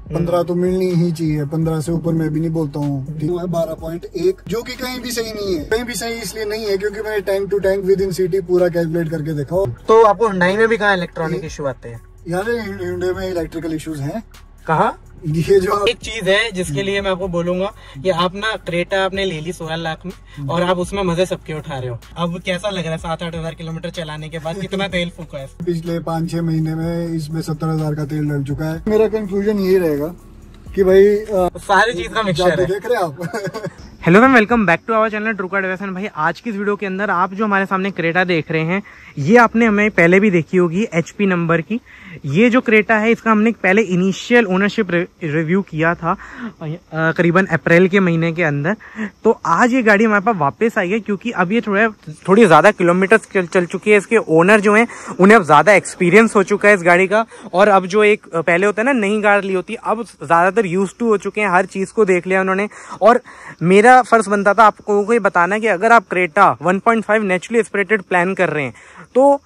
15 तो मिलनी ही चाहिए, 15 से ऊपर मैं भी नहीं बोलता हूँ। ठीक है 12.1 जो कि कहीं भी सही नहीं है। कहीं भी सही इसलिए नहीं है क्योंकि मैंने tank to tank within city पूरा कैलकुलेट करके देखा। तो आपको Hyundai में भी कहाँ इलेक्ट्रॉनिक इशू आते हैं? यार Hyundai में इलेक्ट्रिकल इश्यूज हैं। कहाँ? ये जो एक चीज है जिसके लिए मैं आपको बोलूंगा कि आप ना क्रेटा आपने ले ली 16 लाख में और आप उसमें मजे सबके उठा रहे हो। अब कैसा लग रहा है 7-8 हजार किलोमीटर चलाने के बाद? कितना तेल फूका है? पिछले 5-6 महीने में इसमें 70,000 का तेल डल चुका है। मेरा कंक्लूजन यही रहेगा कि भाई सारी चीज का मिक्सचर है। देख रहे हैं आप। Hello ma'am, welcome back to our channel true car device. भाई आज की इस वीडियो के अंदर आप जो हमारे सामने क्रेटा देख रहे हैं, ये आपने हमें पहले भी देखी होगी HP नंबर की। ये जो क्रेटा है इसका हमने पहले इनिशियल ओनरशिप रिव्यू किया था करीबन अप्रैल के महीने के अंदर। तो आज ये गाड़ी हमारे पास वापस आई है क्योंकि अब ये थोड़ी ज्यादा किलोमीटर चल चुकी है। इसके ओनर जो हैं उन्हें अब ज्यादा एक्सपीरियंस हो चुका है इस गाड़ी का। और अब जो एक पहले होता है ना नई गाड़ी ली होती, अब ज्यादातर यूज टू हो चुके हैं, हर चीज को देख लिया उन्होंने। और मेरा फर्ज बनता था आपको ये बताना कि अगर आप क्रेटा 1.5 नेचुरली एस्पिरेटेड प्लान कर रहे हैं तो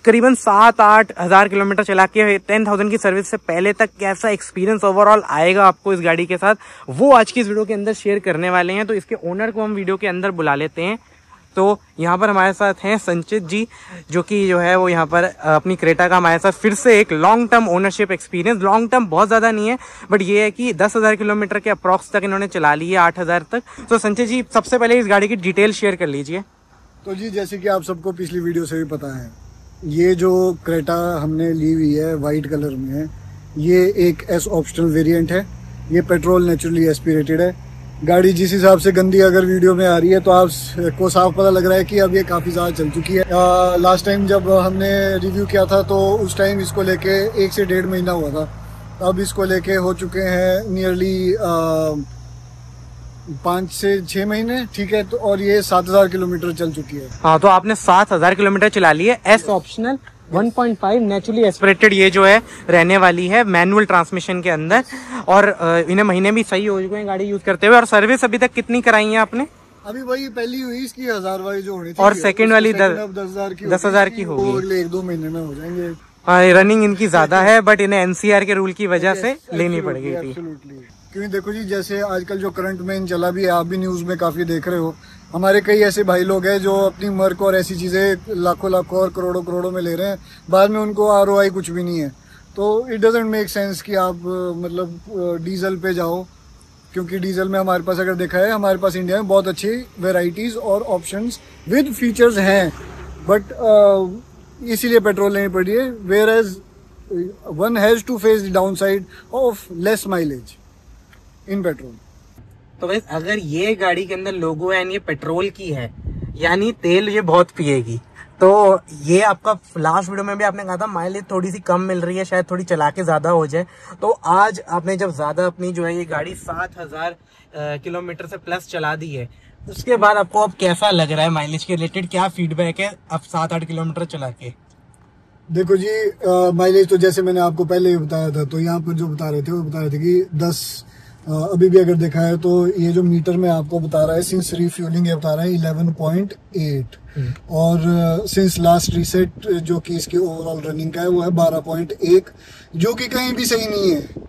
करीबन 7-8 हजार किलोमीटर चला के 10,000 की सर्विस से पहले तक कैसा एक्सपीरियंस ओवरऑल आएगा आपको इस गाड़ी के साथ, वो आज की इस वीडियो के अंदर शेयर करने वाले हैं। तो इसके ओनर को हम वीडियो के अंदर बुला लेते हैं। तो यहाँ पर हमारे साथ हैं संचित जी, जो कि जो है वो यहाँ पर अपनी क्रेटा का हमारे साथ फिर से एक long term ownership experience, long term बहुत ज़्यादा नहीं है बट ये है कि 10,000 किलोमीटर के अप्रॉक्स तक इन्होंने चला ली है, 8,000 तक। तो संचित जी सबसे पहले इस गाड़ी की डिटेल शेयर कर लीजिए। तो जी जैसे कि आप सबको पिछली वीडियो से भी पता है, ये जो क्रेटा हमने ली हुई है वाइट कलर में है, ये एक S ऑप्शनल वेरिएंट है। ये पेट्रोल नेचुरली एस्पिरेटेड है। गाड़ी जिस हिसाब से गंदी अगर वीडियो में आ रही है तो आपको साफ पता लग रहा है कि अब ये काफ़ी ज़्यादा चल चुकी है। लास्ट टाइम जब हमने रिव्यू किया था तो उस टाइम इसको लेके 1 से 1.5 महीना हुआ था। अब इसको लेके हो चुके हैं नियरली 5 से 6 महीने। ठीक है, तो और ये 7,000 किलोमीटर चल चुकी है। हाँ, तो आपने 7,000 किलोमीटर चला ली है। S ऑप्शनल 1.5 नेचुरली एस्पिरेटेड ये जो है रहने वाली है मैनुअल ट्रांसमिशन के अंदर। और इन्हें महीने भी सही हो चुके हैं गाड़ी यूज करते हुए। और सर्विस अभी तक कितनी कराई है आपने? अभी वही पहली हुई इसकी 1000 वाली जो होनी थी, और सेकंड वाली 10,000 की होगी। 1-2 महीने में हो जाएंगे। हाँ, रनिंग इनकी ज्यादा है बट इन्हें NCR के रूल की वजह से लेनी पड़ गई थी। क्योंकि देखो जी, जैसे आजकल जो करंट में चला भी है, आप भी न्यूज में काफी देख रहे हो, हमारे कई ऐसे भाई लोग हैं जो अपनी मर्क और ऐसी चीजें लाखों लाखों और करोड़ों करोड़ों में ले रहे हैं, बाद में उनको ROI कुछ भी नहीं है। तो इट डजेंट मेक सेंस कि आप मतलब डीजल पे जाओ, क्योंकि डीजल में हमारे पास अगर देखा है, हमारे पास इंडिया में बहुत अच्छी वेराइटीज और ऑप्शंस विद फीचर्स हैं, बट इसीलिए पेट्रोल लेनी पड़ी है। Whereas one has to face the downside of less mileage in petrol. तो भाई अगर ये गाड़ी के अंदर लोगो है ये पेट्रोल की है, यानी तेल ये बहुत पिएगी। तो ये आपका लास्ट वीडियो में भी आपने कहा था माइलेज थोड़ी सी कम मिल रही है, शायद थोड़ी चला के ज्यादा हो जाए। तो आज आपने जब ज्यादा अपनी जो है ये गाड़ी 7,000 किलोमीटर से प्लस चला दी है, उसके बाद आपको अब कैसा लग रहा है माइलेज के रिलेटेड? क्या फीडबैक है अब 7-8 किलोमीटर चला के? देखो जी, माइलेज तो जैसे मैंने आपको पहले ही बताया था, तो यहाँ पर जो बता रहे थे वो बता रहे थे कि 10 अभी भी अगर देखा है तो ये जो मीटर में आपको बता रहा है सिंस रिफ्यूलिंग, ये बता रहा है 11.8 और सिंस लास्ट रीसेट जो कि इसकी ओवरऑल रनिंग का है वो है 12.1, जो कि कहीं भी सही नहीं है।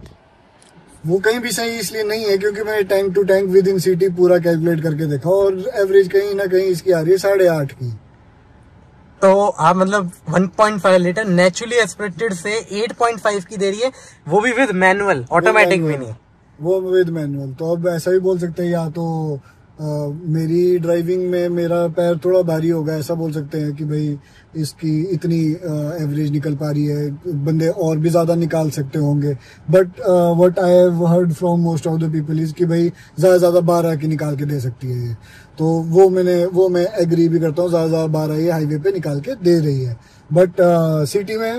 वो कहीं भी सही इसलिए नहीं है क्योंकि मैंने tank to tank within city पूरा कैलकुलेट करके देखा और एवरेज कहीं ना कहीं इसकी आ रही है 8.5 की। तो आप मतलब 1.5 लीटर नेचुरली एस्पिरेटेड से 8.5 की दे रही है, वो भी विद मैनुअल, ऑटोमेटिक भी नहीं, वो विद मैनुअल। तो अब ऐसा भी बोल सकते हैं, या तो मेरी ड्राइविंग में मेरा पैर थोड़ा भारी होगा, ऐसा बोल सकते हैं कि भाई इसकी इतनी एवरेज निकल पा रही है, बंदे और भी ज्यादा निकाल सकते होंगे। But what I have heard from most of the people is कि भाई ज्यादा 12 की निकाल के दे सकती है ये। तो वो मैं एग्री भी करता हूँ, ज्यादा 12 ये हाईवे पे निकाल के दे रही है। बट सिटी में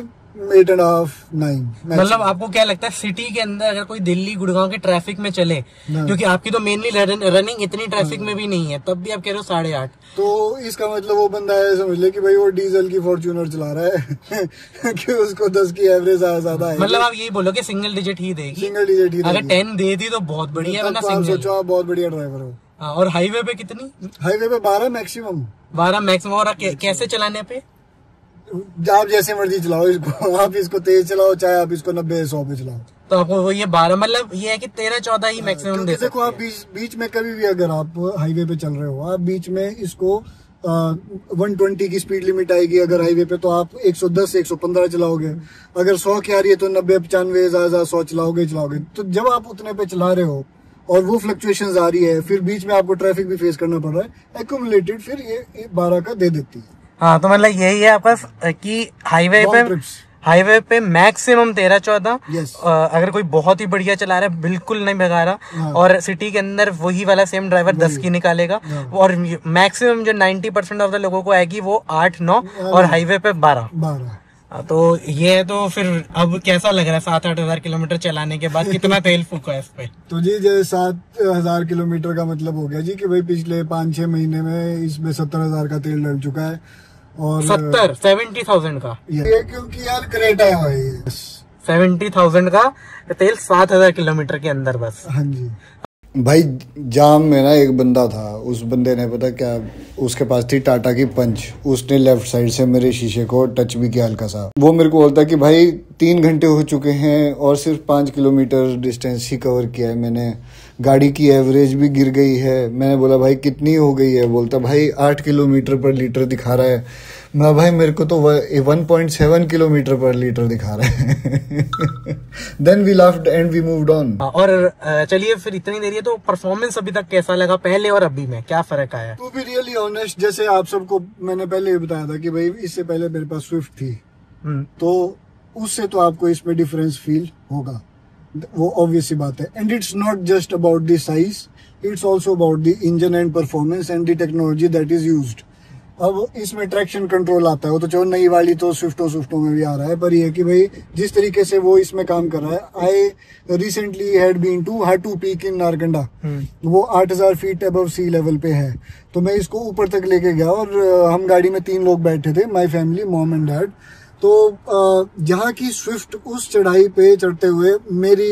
8.5 9। मतलब आपको क्या लगता है सिटी के अंदर अगर कोई दिल्ली गुड़गांव के ट्रैफिक में चले, क्योंकि आपकी तो मेनली रनिंग इतनी ट्रैफिक में भी नहीं है, तब भी आप कह रहे हो 8.5, तो इसका मतलब वो बंदा है समझ ले कि भाई वो डीजल की फॉर्च्यूनर चला रहा है कि उसको 10 की एवरेज ज्यादा है। मतलब आप यही बोलो कि सिंगल डिजिट ही देगी? सिंगल डिजिट ही। अगर 10 दे दी तो बहुत बढ़िया है, सोचो आप बहुत बढ़िया ड्राइवर हो। और हाईवे पे कितनी? हाईवे पे 12 मैक्सिमम। 12 मैक्सिमम। और कैसे चलाने पे? आप जैसे मर्जी चलाओ इसको, आप इसको तेज चलाओ चाहे आप इसको 90-100 पे चलाओ। तो आपको वो ये 12 मतलब ये है कि 13-14 ही मैक्सिमम दे सकते देखो आप बीच में कभी भी अगर आप हाईवे पे चल रहे हो, आप बीच में इसको 120 की स्पीड लिमिट आएगी अगर हाईवे पे, तो आप 110 115 चलाओगे। अगर 100 की आ रही है तो 90 95 ज़्यादा 100 चलाओगे। तो जब आप उतने पे चला रहे हो और वो फ्लक्चुएशंस आ रही है, फिर बीच में आपको ट्रैफिक भी फेस करना पड़ रहा है, एक्यूमुलेटेड फिर ये 12 का दे देती है। हाँ, तो मतलब यही है आपस कि हाईवे पे मैक्सिमम 13-14। अगर कोई बहुत ही बढ़िया चला रहा है, बिल्कुल नहीं भगा रहा, और सिटी के अंदर वही वाला सेम ड्राइवर 10 की निकालेगा, और मैक्सिमम जो 90% ऑफ द लोगों को आएगी वो 8-9, और हाईवे पे 12। तो ये है। तो फिर अब कैसा लग रहा है 7-8 हजार किलोमीटर चलाने के बाद? कितना तेल फूका है इस पे? तो जी 7,000 किलोमीटर का मतलब हो गया जी कि भाई पिछले 5-6 महीने में इसमें 70,000 का तेल डल चुका है। और 70,000 का ये क्योंकि यार क्रेटा है भाई। 70,000 का तेल 7,000 किलोमीटर के अंदर बस। हाँ जी भाई। जाम में ना एक बंदा था, उस बंदे ने पता क्या, उसके पास थी टाटा की पंच, उसने लेफ्ट साइड से मेरे शीशे को टच भी किया हल्का सा। वो मेरे को बोलता कि भाई 3 घंटे हो चुके हैं और सिर्फ 5 किलोमीटर डिस्टेंस ही कवर किया है मैंने, गाड़ी की एवरेज भी गिर गई है। मैंने बोला भाई कितनी हो गई है? बोलता भाई 8 किलोमीटर पर लीटर दिखा रहा है। मैं भाई मेरे को तो 1.7 किलोमीटर पर लीटर दिखा रहा है। Then we laughed and we moved on. और चलिए फिर इतनी देर, ये तो परफॉर्मेंस अभी तक कैसा लगा, पहले और अभी में क्या फर्क आया? टू बी रियली ऑनेस्ट, जैसे आप सबको मैंने पहले बताया था कि भाई इससे पहले मेरे पास स्विफ्ट थी, तो उससे तो आपको इसमें डिफरेंस फील होगा, वो ऑब्वियस बात है। And it's not just about the size, it's also about the engine and performance and the technology that is used. अब इसमें ट्रैक्शन कंट्रोल आता है, वो तो चलो नई वाली तो स्विफ्टों में भी आ रहा है, पर ये है कि भाई जिस तरीके से वो इसमें काम कर रहा है। I recently had been to Hatu peak in Narkanda, वो 8,000 फीट अबव सी लेवल पे है। तो मैं इसको ऊपर तक लेके गया और हम गाड़ी में 3 लोग बैठे थे, my family, mom and dad. तो जहाँ की स्विफ्ट उस चढ़ाई पे चढ़ते हुए मेरी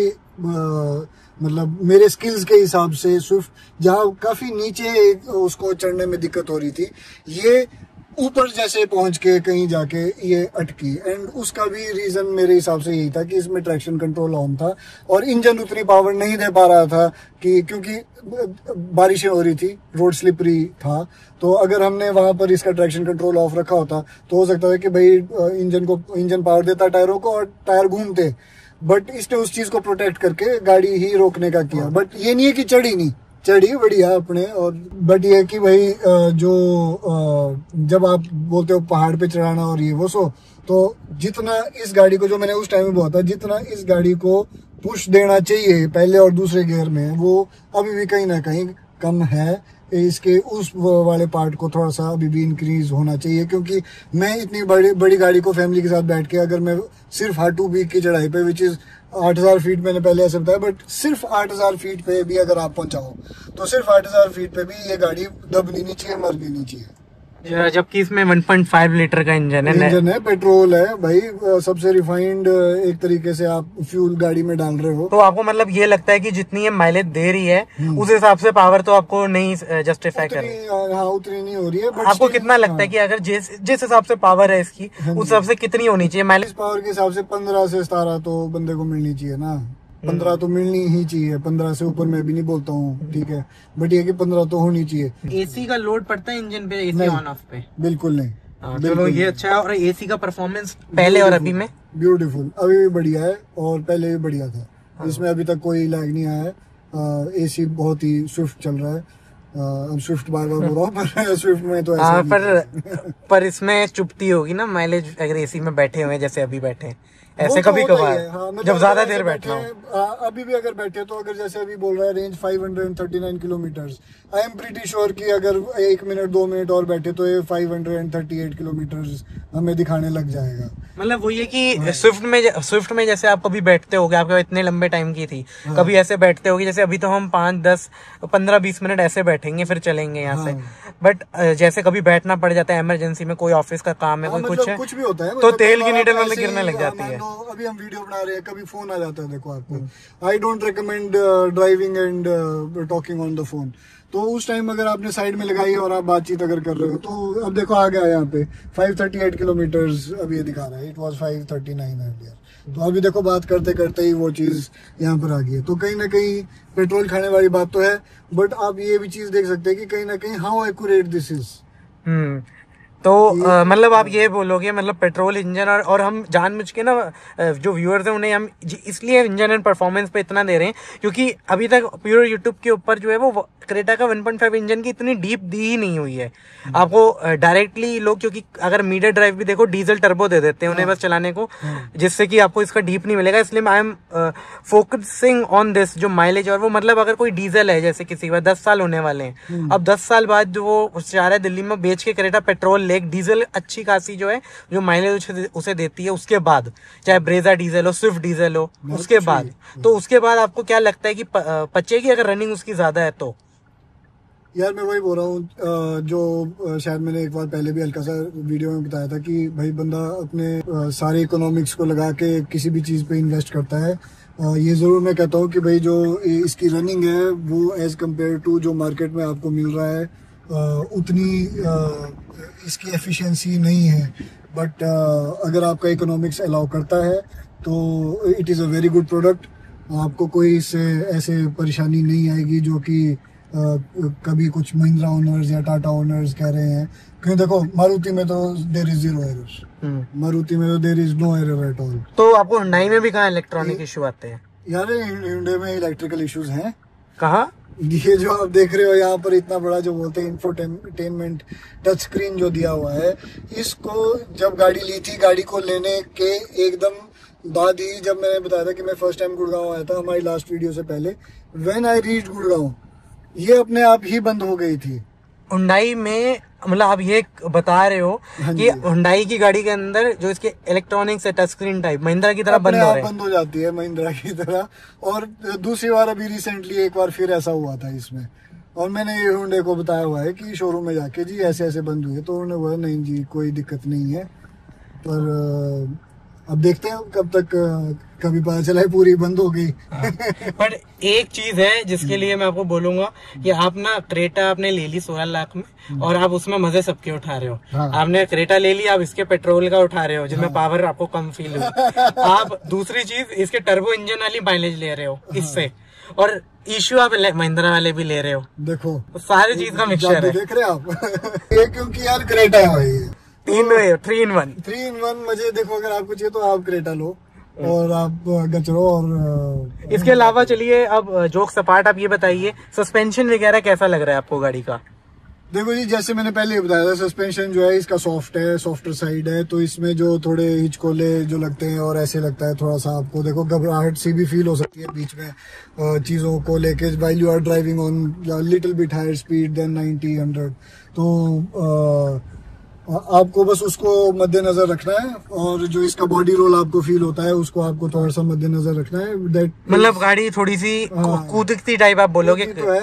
मतलब मेरे स्किल्स के हिसाब से स्विफ्ट जहाँ काफी नीचे उसको चढ़ने में दिक्कत हो रही थी, ये ऊपर जैसे पहुंच के कहीं जाके ये अटकी। एंड उसका भी रीजन मेरे हिसाब से यही था कि इसमें ट्रैक्शन कंट्रोल ऑन था और इंजन उतनी पावर नहीं दे पा रहा था कि क्योंकि बारिशें हो रही थी, रोड स्लिपरी था। तो अगर हमने वहां पर इसका ट्रैक्शन कंट्रोल ऑफ रखा होता तो हो सकता है कि भाई इंजन पावर देता टायरों को और टायर घूमते, बट इसने उस चीज को प्रोटेक्ट करके गाड़ी ही रोकने का किया। बट ये नहीं है कि चढ़ी बढ़िया अपने, और बट ये कि भाई जो जब आप बोलते हो पहाड़ पे चढ़ाना और ये वो तो जितना इस गाड़ी को, जो मैंने उस टाइम में बोला था, जितना इस गाड़ी को पुश देना चाहिए पहले और दूसरे गियर में, वो अभी भी कहीं ना कहीं कम है। इसके उस वाले पार्ट को थोड़ा सा अभी भी इंक्रीज होना चाहिए, क्योंकि मैं इतनी बड़ी गाड़ी को फैमिली के साथ बैठ के अगर मैं सिर्फ हाटू पीक की चढ़ाई पे, विच इज 8,000 फीट, मैंने पहले ऐसे बताया, बट सिर्फ 8,000 फीट पे भी अगर आप पहुंचाओ तो सिर्फ 8,000 फीट पे भी ये गाड़ी दबनी नहीं चाहिए, मरनी नहीं चाहिए। जबकि इसमें 1.5 लीटर का इंजन है, पेट्रोल है भाई, सबसे रिफाइंड एक तरीके से आप फ्यूल गाड़ी में डाल रहे हो। तो आपको मतलब ये लगता है कि जितनी ये माइलेज दे रही है उस हिसाब से पावर तो आपको नहीं जस्टिफाई कर रही? हाँ, उतनी नहीं हो रही है। आपको कितना लगता है कि अगर जिस हिसाब से पावर है इसकी, उस हिसाब से कितनी होनी चाहिए माइलेज? पावर के हिसाब से 15 से 17 तो बंदे को मिलनी चाहिए ना, 15 तो मिलनी ही चाहिए। 15 से ऊपर मैं भी नहीं बोलता हूँ, ठीक है, बट ये कि 15 तो होनी चाहिए। एसी का लोड पड़ता है इंजन पे, एसी ऑन ऑफ पे? बिल्कुल नहीं। चलो ये अच्छा है। और एसी का परफॉर्मेंस पहले और अभी में? ब्यूटीफुल, अभी भी बढ़िया है और पहले भी बढ़िया था। इसमें अभी तक कोई लैग नहीं आया है। एसी बहुत ही स्विफ्ट चल रहा है। अब स्विफ्ट बार बोल रहा हूँ, पर स्विफ्ट में तो ऐसा पर इसमें चुपती होगी ना माइलेज, अगर एसी में बैठे हुए जैसे अभी बैठे ऐसे कभी कभार, मतलब जब ज्यादा देर बैठना हो। अभी भी अगर बैठे तो, अगर जैसे अभी बोल रहा है range 539 kilometres, I am pretty sure कि अगर 1 मिनट 2 मिनट और बैठे तो ये 538 किलोमीटर्स हमें दिखाने लग जाएगा। मतलब वो ये कि स्विफ्ट में जैसे आप कभी बैठते होगे, आपके इतने लंबे टाइम की थी, कभी ऐसे बैठते होगे जैसे अभी तो हम 5, 10, 15, 20 मिनट ऐसे बैठेंगे फिर चलेंगे यहाँ से, बट जैसे कभी बैठना पड़ जाता है इमरजेंसी में, कोई ऑफिस का काम है, कोई कुछ भी होता है, तो तेल की नीडल मतलब गिरने लग जाती है। अभी हम वीडियो बना रहे हैं, कभी फोन आ जाता है, देखो आपको, I don't recommend driving and talking on the phone. तो उस टाइम अगर आपने साइड में लगाई और आप बातचीत अगर कर रहे हो, तो अब देखो आ गया यहाँ पे 538 किलोमीटर अभी ये दिखा रहा है, इट वाज 539 अर्लियर। तो अभी देखो बात करते करते ही वो चीज यहाँ पर आ गई है। तो कहीं ना कहीं पेट्रोल खाने वाली बात तो है, बट आप ये भी चीज देख सकते हैं कि कहीं ना कहीं हाउ एक्यूरेट दिस इज। तो मतलब आप ये बोलोगे मतलब पेट्रोल इंजन और हम जानबूझ के ना जो व्यूअर्स हैं उन्हें हम इसलिए इंजन एंड परफॉर्मेंस पे इतना दे रहे हैं क्योंकि अभी तक प्योर यूट्यूब के ऊपर जो है वो क्रेटा का 1.5 इंजन की इतनी डीप दी ही नहीं हुई है आपको डायरेक्टली लोग, क्योंकि अगर मीडियम ड्राइव भी देखो डीजल टर्बो दे देते हैं उन्हें बस चलाने को, जिससे कि आपको इसका डीप नहीं मिलेगा। इसलिए I am focusing on this जो माइलेज, और वो मतलब अगर कोई डीजल है जैसे किसी का 10 साल होने वाले हैं, अब 10 साल बाद जो वो चाह रहा है दिल्ली में बेच के क्रेटा पेट्रोल ले, डीजल अच्छी खासी जो है जो माइलेज उसे देती है, उसके बाद चाहे ब्रेजा डीजल हो, स्विफ्ट डीजल हो, उसके बाद तो उसके बाद आपको क्या लगता है कि पचेगी अगर रनिंग उसकी ज्यादा है तो? यार मैं वही बोल रहा हूँ जो शायद मैंने एक बार पहले भी हल्का सा वीडियो में बताया था कि भाई बंदा अपने सारे इकोनॉमिक्स को लगा के किसी भी चीज़ पे इन्वेस्ट करता है। ये ज़रूर मैं कहता हूँ कि भाई जो इसकी रनिंग है वो एज कम्पेयर टू जो मार्केट में आपको मिल रहा है उतनी इसकी एफिशिएंसी नहीं है, बट अगर आपका इकोनॉमिक्स अलाउ करता है तो it is a very good product. आपको कोई इससे ऐसे परेशानी नहीं आएगी जो कि कभी कुछ महिंद्रा ओनर्स या टाटा ओनर्स कह रहे हैं। क्योंकि देखो मारुति में तो there is zero errors, Maruti में तो there is no error at all. तो आपको हुंडई में भी कहाँ इलेक्ट्रॉनिक इशू आते हैं? यार हुंडई में इलेक्ट्रिकल इश्यूज हैं। कहाँ? ये जो आप देख रहे हो यहाँ पर इतना बड़ा जो बोलते हैं इंफोटेनमेंट टच स्क्रीन जो दिया हुआ है, इसको जब गाड़ी ली थी, गाड़ी को लेने के एकदम बाद ही जब मैंने बताया था कि मैं फर्स्ट टाइम गुड़गांव आया था हमारी लास्ट वीडियो से पहले, व्हेन आई रीच्ड गुड़गांव, ये अपने आप ही बंद हो गई थी। हुंडई में मतलब आप ये बता रहे हो कि हुंडई की गाड़ी के अंदर जो इसके इलेक्ट्रॉनिक्स है टच स्क्रीन टाइप महिंद्रा की तरह बंद हो रहे हैं, बंद हो जाती है महिंद्रा की तरह। और दूसरी बार अभी रिसेंटली एक बार फिर ऐसा हुआ था इसमें, और मैंने ये हुंडई को बताया हुआ है कि शोरूम में जाके जी ऐसे ऐसे बंद हुए, तो उन्होंने बोला नहीं जी कोई दिक्कत नहीं है। पर अब देखते हैं कब तक, कभी पता चला है पूरी बंद हो गई। पर एक चीज है जिसके लिए मैं आपको बोलूंगा कि आप ना क्रेटा आपने ले ली 16 लाख में और आप उसमें मजे सबके उठा रहे हो। हाँ। आपने क्रेटा ले ली, आप इसके पेट्रोल का उठा रहे हो जिसमें पावर आपको कम फील हो। आप दूसरी चीज इसके टर्बो इंजन वाली माइलेज ले रहे हो इससे, और इश्यू आप महिंद्रा वाले भी ले रहे हो। देखो तो सारी चीज का मिक्सचर है। देख रहे आप ये क्योंकि यार क्रेटा है भाई, 3 in 1 मजे। देखो अगर आपको चाहिए तो आप क्रेटा लो और आप गचरो। और इसके अलावा चलिए अब जोक सपाट आप ये बताइए सस्पेंशन वगैरह कैसा लग रहा है आपको गाड़ी का? देखो जी जैसे मैंने पहले ही बताया था, सस्पेंशन जो है इसका सॉफ्ट है, सॉफ्टर साइड है, तो इसमें जो थोड़े हिचकोले जो लगते हैं और ऐसे लगता है थोड़ा सा आपको देखो घबराहट सी भी फील हो सकती है बीच में चीज़ों को लेके while you are driving on little bit higher speed than 90-100। तो आपको बस उसको मद्देनजर रखना है, और जो इसका बॉडी रोल आपको फील होता है उसको आपको थोड़ा सा मद्देनजर रखना है। दैट मतलब गाड़ी थोड़ी सी कूदती टाइप आप बोलोगे तो है,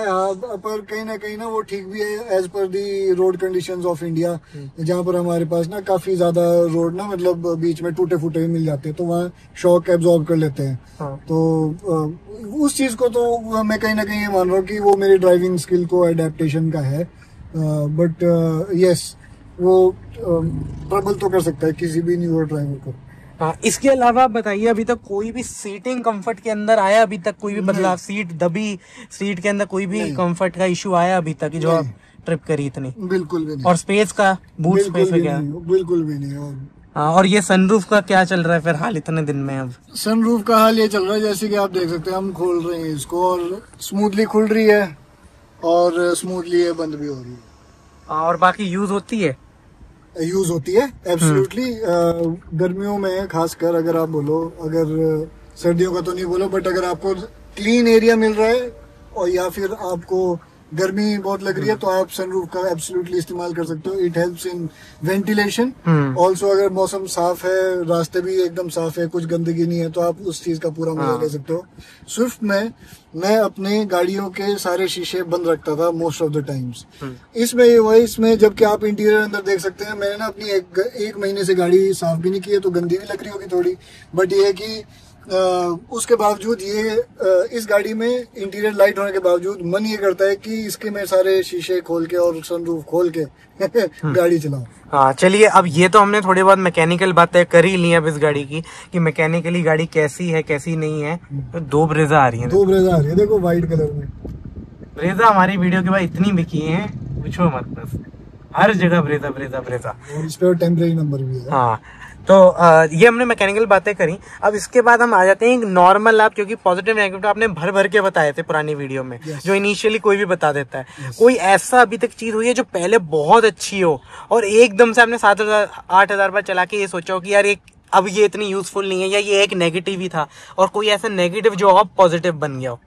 पर कहीं ना वो ठीक भी है as per the road conditions of India, जहाँ पर हमारे पास ना काफी ज्यादा रोड ना मतलब बीच में टूटे फूटे भी मिल जाते हैं, तो वहाँ शॉक एब्जॉर्ब कर लेते हैं। हाँ। तो उस चीज को तो मैं कहीं ना कहीं ये मान रहा हूँ कि वो मेरी ड्राइविंग स्किल को एडेप्टेशन का है, बट यस वो ट्रबल तो कर सकता है किसी भी न्यू ड्राइवर को। हाँ, इसके अलावा बताइए अभी तक कोई भी सीटिंग कंफर्ट के अंदर आया अभी तक कोई भी बदलाव? सीट दबी, सीट के अंदर कोई भी कंफर्ट का इशू आया अभी तक जो आप ट्रिप करी इतनी? बिल्कुल भी नहीं। और स्पेस का बूट स्पेस वगैरह? बिल्कुल भी नहीं। और ये सनरूफ का क्या चल रहा है फिर हाल इतने दिन में? अब सनरूफ का हाल ये चल रहा है जैसे कि आप देख सकते हैं हम खोल रहे हैं इसको और स्मूथली खुल रही है और स्मूथली ये बंद भी हो रही है। और बाकी यूज होती है? यूज होती है एब्सोल्युटली। गर्मियों में खासकर अगर आप बोलो, अगर सर्दियों का तो नहीं बोलो, बट अगर आपको क्लीन एरिया मिल रहा है और या फिर आपको गर्मी बहुत लग रही है तो आप सनरूफ का एब्सोल्युटली इस्तेमाल कर सकते हो। It helps in ventilation. Also अगर मौसम साफ है, रास्ते भी एकदम साफ है, कुछ गंदगी नहीं है, तो आप उस चीज का पूरा मजा ले सकते हो। स्विफ्ट में मैं अपने गाड़ियों के सारे शीशे बंद रखता था मोस्ट ऑफ द टाइम्स। इसमें ये हुआ, इसमें जबकि आप इंटीरियर अंदर देख सकते हैं, मैंने ना अपनी एक महीने से गाड़ी साफ भी नहीं की है तो गंदी भी लग रही होगी थोड़ी, बट ये है कि उसके बावजूद ये इस गाड़ी में इंटीरियर लाइट होने के बावजूद मन ये करता है कि इसके मैं सारे शीशे खोल के और सनरूफ खोल के गाड़ी चलाऊं। हाँ चलिए, अब ये तो हमने थोड़ी बहुत मैकेनिकल बातें कर ही ली अब इस गाड़ी की कि मैकेनिकली गाड़ी कैसी है कैसी नहीं है। तो 2 ब्रेजा आ रही है, 2 ब्रेजा आ रही है, देखो व्हाइट कलर में। ब्रेजा हमारी वीडियो के बाद इतनी बिकी है पूछो मत, बस हर जगह ब्रेजा ब्रेजा ब्रेजा, और इस पे टेम्परेरी नंबर भी है। हाँ तो ये हमने मैकेनिकल बातें करी। अब इसके बाद हम आ जाते हैं नॉर्मल आप, क्योंकि पॉजिटिव नेगेटिव आपने भर भर के बताए थे पुरानी वीडियो में, जो इनिशियली कोई भी बता देता है। कोई ऐसा अभी तक चीज हुई है जो पहले बहुत अच्छी हो और एकदम से आपने 7,000 8,000 बार चला के ये सोचा हो कि यार अब ये इतनी यूजफुल नहीं है, या ये एक नेगेटिव ही था, और कोई ऐसा नेगेटिव जो अब पॉजिटिव बन गया हो?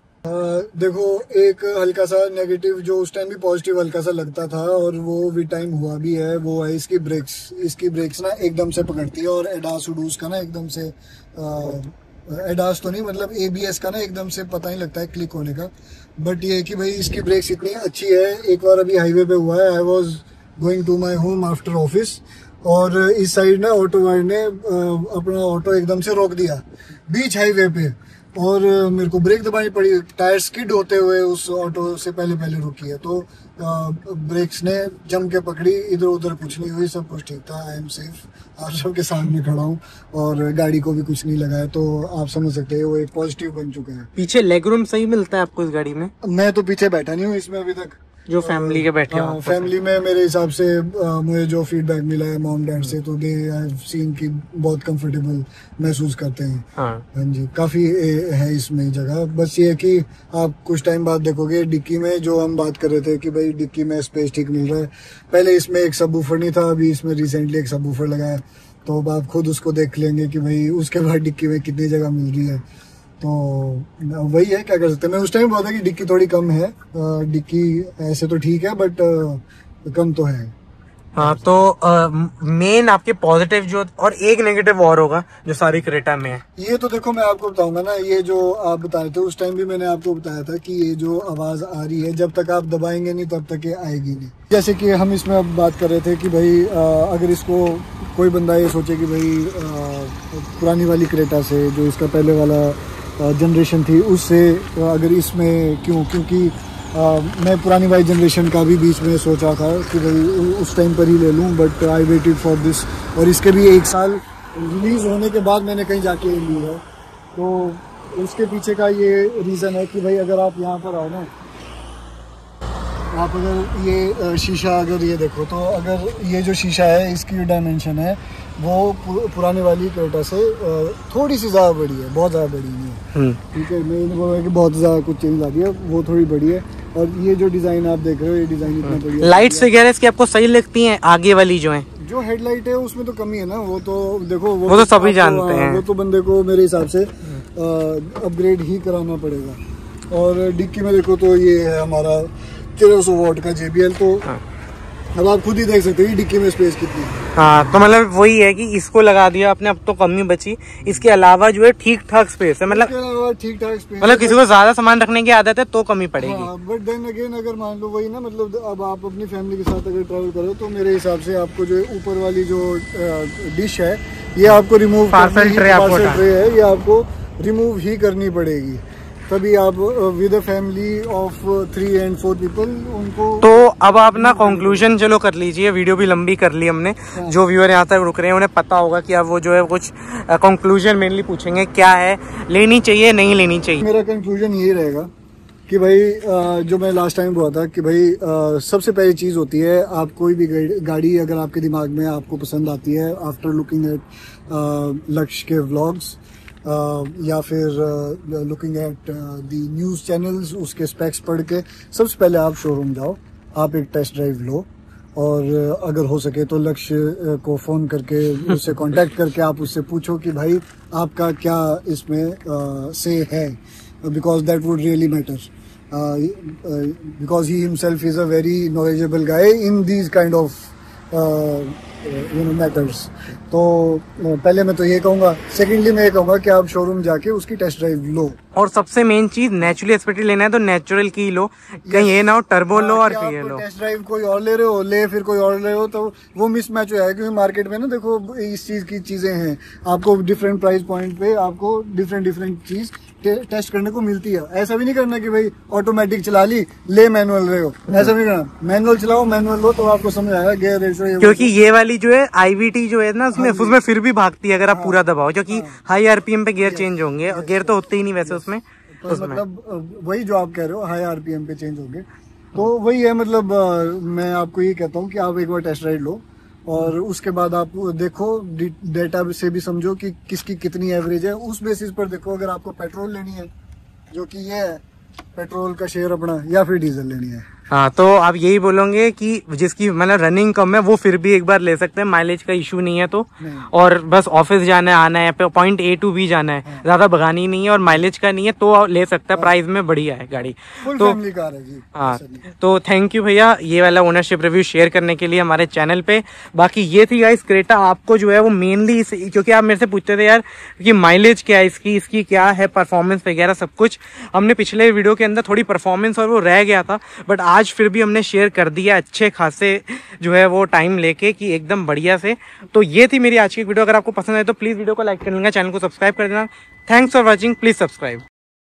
देखो, एक हल्का सा नेगेटिव जो उस टाइम भी पॉजिटिव हल्का सा लगता था और वो भी टाइम हुआ भी है, वो है इसकी ब्रेक्स ना एकदम से पकड़ती है, और एडास उडूस का ना एकदम से एडास तो नहीं, मतलब ABS का ना एकदम से पता नहीं लगता है क्लिक होने का। बट ये है कि भाई इसकी ब्रेक्स इतनी अच्छी है। एक बार अभी हाईवे पे हुआ है, I was going to my home after office, और इस साइड ना ऑटो वाले ने अपना ऑटो एकदम से रोक दिया बीच हाईवे पे, और मेरे को ब्रेक दबानी पड़ी। टायर स्किड होते हुए उस ऑटो से पहले रुकी है, तो ब्रेक्स ने जम के पकड़ी, इधर उधर कुछ नहीं हुई, सब कुछ ठीक था। आई एम सेफ, आप सबके सामने खड़ा हूँ और गाड़ी को भी कुछ नहीं लगा है, तो आप समझ सकते हैं वो एक पॉजिटिव बन चुका है। पीछे लेग रूम सही मिलता है आपको इस गाड़ी में? मैं तो पीछे बैठा नहीं हूँ इसमें अभी तक, जो फैमिली के बैठे हैं। फैमिली में मेरे हिसाब से मुझे जो फीडबैक मिला है मॉम डैड से, तो दे आई हैव सीन कि बहुत कंफर्टेबल महसूस करते हैं। हाँ जी, काफी है इसमें जगह। बस ये है कि आप कुछ टाइम बाद देखोगे डिक्की में, जो हम बात कर रहे थे कि भाई डिक्की में स्पेस ठीक मिल रहा है, पहले इसमें एक सबवूफर नहीं था, अभी इसमें रिसेंटली एक सबवूफर लगा है, तो अब आप खुद उसको देख लेंगे कि भाई उसके बाद डिक्की में कितनी जगह मिल रही है। तो वही है, क्या कर सकते हैं। मैं उस टाइम बोला कि डिक्की थोड़ी कम है, डिक्की ऐसे तो ठीक है बट कम तो है। हाँ, तो मेन आपके पॉजिटिव जो, और एक नेगेटिव और होगा जो सारी क्रेटा में है। ये तो देखो मैं आपको बताऊंगा ना, ये जो आप बता रहे थे उस टाइम भी मैंने आपको बताया था कि ये जो आवाज आ रही है, जब तक आप दबाएंगे नहीं तब तक ये आएगी नहीं। जैसे कि हम इसमें अब बात कर रहे थे कि भाई अगर इसको कोई बंदा ये सोचे कि भाई पुरानी वाली क्रेटा से, जो इसका पहले वाला जनरेशन थी, उससे अगर इसमें क्योंकि मैं पुरानी वाली जनरेशन का भी बीच में सोचा था कि भाई उस टाइम पर ही ले लूं, but I waited for this, और इसके भी 1 साल रिलीज होने के बाद मैंने कहीं जाके ली है। तो उसके पीछे का ये रीज़न है कि भाई अगर आप यहाँ पर आओ ना, आप अगर ये शीशा अगर ये देखो, तो अगर ये जो शीशा है इसकी डायमेंशन है वो पुराने वाली क्रेटा से थोड़ी सी ज़्यादा बड़ी है, बहुत ज़्यादा बड़ी नहीं है। ठीक है, मैं नहीं बोल रहा कि बहुत ज़्यादा कुछ चेंज ला दिया, वो थोड़ी बड़ी है। और ये जो डिज़ाइन आप देख रहे हो, ये डिज़ाइन इतना बढ़िया। लाइट्स वगैरह इसकी आपको सही लगती हैं आगे वाली जो है? जो हेडलाइट है उसमें तो कमी है ना, वो तो देखो वो तो सभी जानते हैं, वो तो बंदे को मेरे हिसाब से अपग्रेड ही कराना पड़ेगा। और डिक्की में देखो तो ये है हमारा 1300 वॉट का JBL, तो अब आप खुद ही देख सकते हैं डिक्की में स्पेस कितनी है। हाँ, तो मतलब वही है कि इसको लगा दिया आपने, अब तो कमी बची। इसके अलावा जो है ठीक ठाक स्पेस है, मतलब ठीक ठाक स्पेस, मतलब किसी को ज्यादा सामान रखने की आदत है तो कमी पड़ेगी। बट देन अगेन अगर मान लो वही ना, मतलब अब आप अपनी फैमिली के साथ अगर ट्रैवल करो, तो मेरे हिसाब से आपको जो ऊपर वाली जो डिश है ये आपको रिमूव, पार्सल ट्रे है, ये आपको रिमूव ही करनी पड़ेगी, तभी आप with a family of 3 and 4 people उनको। तो अब आप ना कंक्लूजन चलो कर लीजिए, वीडियो भी लंबी कर ली हमने। हाँ। जो व्यूअर यहाँ तक रुक रहे हैं उन्हें पता होगा कि अब वो जो है कुछ कंक्लूजन मेनली पूछेंगे, क्या है लेनी चाहिए नहीं लेनी चाहिए। मेरा कंक्लूजन यही रहेगा कि भाई जो मैं लास्ट टाइम बोला था कि भाई सबसे पहली चीज़ होती है, आप कोई भी गाड़ी अगर आपके दिमाग में आपको पसंद आती है आफ्टर लुकिंग एट लक्ष्य के व्लॉग्स, या फिर looking at the news channels, उसके स्पेक्स पढ़ के सबसे पहले आप शोरूम जाओ, आप एक टेस्ट ड्राइव लो, और अगर हो सके तो लक्ष्य को फ़ोन करके उससे कांटेक्ट करके आप उससे पूछो कि भाई आपका क्या इसमें से है, because that would really matter, because he himself is a very knowledgeable guy in these kind of matters. तो पहले मैं तो ये कहूँगा। सेकेंडली मैं ये कहूँगा कि आप शोरूम जाके उसकी टेस्ट ड्राइव लो। और सबसे मेन चीज नेचुरली एस्पेक्टेड लेना है तो नेचुरल की लो, कहीं ये ना हो टर्बो लो और फिर ये लो। टेस्ट ड्राइव कोई और ले रहे हो, ले फिर कोई और ले रहे हो, तो वो मिसमैच हो जाएगा। क्योंकि मार्केट में ना देखो इस चीज की चीजें हैं, आपको डिफरेंट प्राइस पॉइंट पे आपको डिफरेंट चीज टेस्ट करने को मिलती है। ऐसा भी नहीं करना कि भाई ऑटोमेटिक चला ली ले मैनुअल रहे हो, ऐसा भी करना। मैनुअल चलाओ, मैनुअल लो, तो आपको समझ आएगा गेयर रेशो। क्योंकि ये वाली जो है IVT जो है ना उसमें फिर भी भागती है अगर आप पूरा दबाओ, क्योंकि हाई RPM पे गियर चेंज होंगे, और गियर तो होते ही नहीं वैसे उसमें। तो मतलब वही जो आप कह रहे हो हाई RPM पे चेंज होंगे, तो वही है। मतलब मैं आपको ये कहता हूँ कि आप एक बार टेस्ट राइड लो और उसके बाद आप देखो, डेटा से भी समझो कि किसकी कितनी एवरेज है, उस बेसिस पर देखो। अगर आपको पेट्रोल लेनी है, जो कि ये है पेट्रोल का शेयर अपना, या फिर डीजल लेनी है। हाँ, तो आप यही बोलोगे कि जिसकी मतलब रनिंग कम है वो फिर भी एक बार ले सकते हैं, माइलेज का इशू नहीं है तो नहीं। और बस ऑफिस जाना है, आना है, पॉइंट A to B जाना है, हाँ। ज्यादा भगानी नहीं है और माइलेज का नहीं है तो ले सकता है। हाँ। प्राइस में बढ़िया है गाड़ी, फुल फैमिली कार है जी। हाँ, तो थैंक यू भैया ये वाला ओनरशिप रिव्यू शेयर करने के लिए हमारे चैनल पे। बाकी ये थी गाइस क्रेटा, आपको जो है वो मेनली क्योंकि आप मेरे से पूछते थे यार कि माइलेज क्या है इसकी क्या है, परफॉर्मेंस वगैरह सब कुछ हमने पिछले वीडियो के अंदर थोड़ी परफॉर्मेंस और वो रह गया था, बट आज फिर भी हमने शेयर कर दिया अच्छे खासे जो है वो टाइम लेके कि एकदम बढ़िया से। तो ये थी मेरी आज की वीडियो। अगर आपको पसंद आए तो प्लीज वीडियो को लाइक कर लेना, चैनल को सब्सक्राइब कर देना। Thanks for watching, please subscribe.